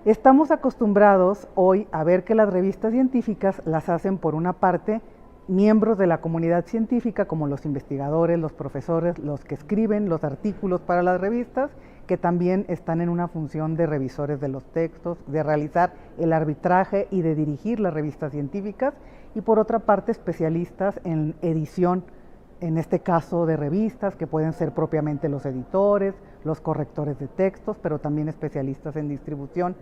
Estamos acostumbrados hoy a ver que las revistas científicas las hacen, por una parte, miembros de la comunidad científica, como los investigadores, los profesores, los que escriben los artículos para las revistas, que también están en una función de revisores de los textos, de realizar el arbitraje y de dirigir las revistas científicas, y por otra parte especialistas en edición, en este caso de revistas, que pueden ser propiamente los editores, los correctores de textos, pero también especialistas en distribución,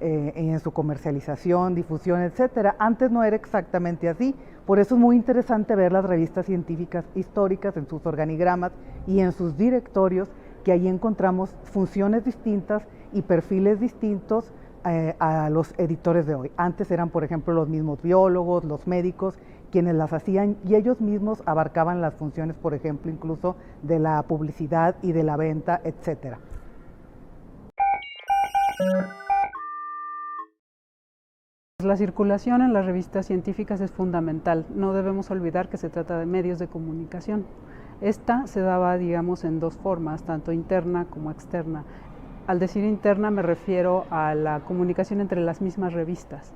en su comercialización, difusión, etcétera. Antes no era exactamente así, por eso es muy interesante ver las revistas científicas históricas en sus organigramas y en sus directorios, que ahí encontramos funciones distintas y perfiles distintos a los editores de hoy. Antes eran, por ejemplo, los mismos biólogos, los médicos, quienes las hacían, y ellos mismos abarcaban las funciones, por ejemplo, incluso de la publicidad y de la venta, etcétera. La circulación en las revistas científicas es fundamental. No debemos olvidar que se trata de medios de comunicación. Esta se daba, digamos, en dos formas, tanto interna como externa. Al decir interna me refiero a la comunicación entre las mismas revistas.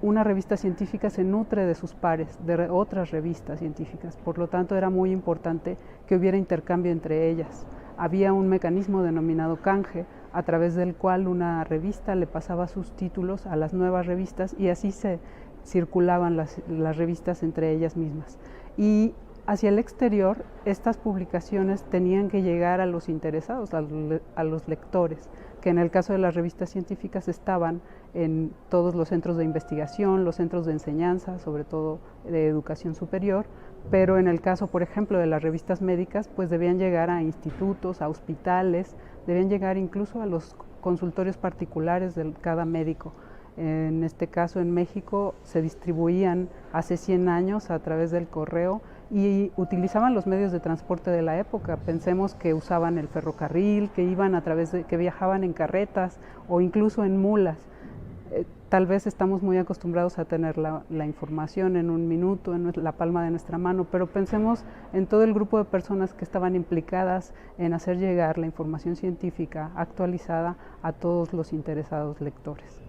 Una revista científica se nutre de sus pares, de otras revistas científicas, por lo tanto era muy importante que hubiera intercambio entre ellas. Había un mecanismo denominado canje, a través del cual una revista le pasaba sus títulos a las nuevas revistas y así se circulaban las revistas entre ellas mismas. Y hacia el exterior, estas publicaciones tenían que llegar a los interesados, a los lectores, que en el caso de las revistas científicas estaban en todos los centros de investigación, los centros de enseñanza, sobre todo de educación superior, pero en el caso, por ejemplo, de las revistas médicas, pues debían llegar a institutos, a hospitales, debían llegar incluso a los consultorios particulares de cada médico. En este caso, en México, se distribuían hace 100 años a través del correo y utilizaban los medios de transporte de la época. Pensemos que usaban el ferrocarril, que viajaban en carretas o incluso en mulas. Tal vez estamos muy acostumbrados a tener la información en un minuto, en la palma de nuestra mano, pero pensemos en todo el grupo de personas que estaban implicadas en hacer llegar la información científica actualizada a todos los interesados lectores.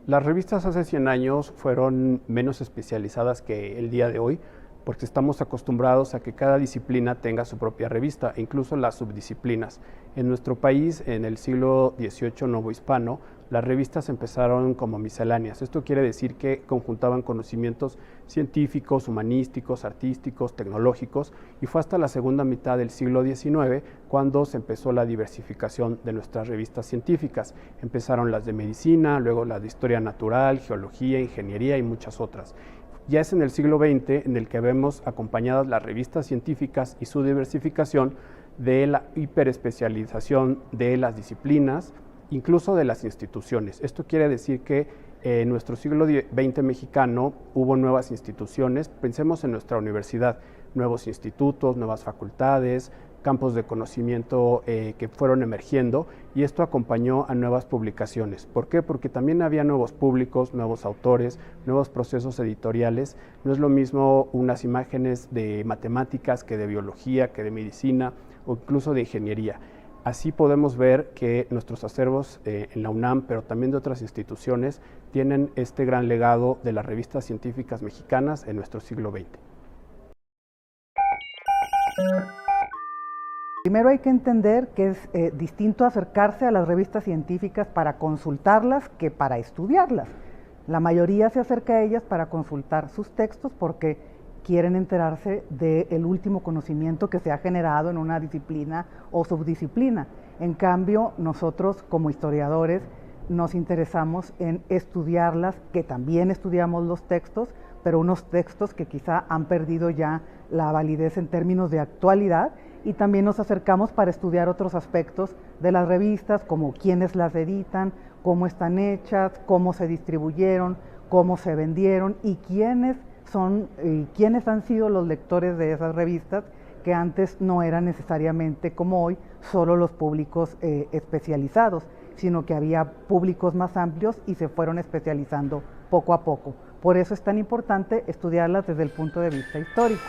Las revistas hace 100 años fueron menos especializadas que el día de hoy, porque estamos acostumbrados a que cada disciplina tenga su propia revista, e incluso las subdisciplinas. En nuestro país, en el siglo XVIII novohispano, las revistas empezaron como misceláneas. Esto quiere decir que conjuntaban conocimientos científicos, humanísticos, artísticos, tecnológicos, y fue hasta la segunda mitad del siglo XIX cuando se empezó la diversificación de nuestras revistas científicas. Empezaron las de medicina, luego las de historia natural, geología, ingeniería y muchas otras. Ya es en el siglo XX en el que vemos acompañadas las revistas científicas y su diversificación de la hiperespecialización de las disciplinas, incluso de las instituciones. Esto quiere decir que en nuestro siglo XX mexicano hubo nuevas instituciones. Pensemos en nuestra universidad, nuevos institutos, nuevas facultades, campos de conocimiento que fueron emergiendo, y esto acompañó a nuevas publicaciones. ¿Por qué? Porque también había nuevos públicos, nuevos autores, nuevos procesos editoriales. No es lo mismo unas imágenes de matemáticas que de biología, que de medicina o incluso de ingeniería. Así podemos ver que nuestros acervos en la UNAM, pero también de otras instituciones, tienen este gran legado de las revistas científicas mexicanas en nuestro siglo XX. Primero hay que entender que es distinto acercarse a las revistas científicas para consultarlas que para estudiarlas. La mayoría se acerca a ellas para consultar sus textos porque quieren enterarse del último conocimiento que se ha generado en una disciplina o subdisciplina. En cambio, nosotros como historiadores nos interesamos en estudiarlas, que también estudiamos los textos, pero unos textos que quizá han perdido ya la validez en términos de actualidad, y también nos acercamos para estudiar otros aspectos de las revistas, como quiénes las editan, cómo están hechas, cómo se distribuyeron, cómo se vendieron y quiénes han sido los lectores de esas revistas, que antes no eran necesariamente como hoy solo los públicos especializados, sino que había públicos más amplios y se fueron especializando poco a poco. Por eso es tan importante estudiarlas desde el punto de vista histórico.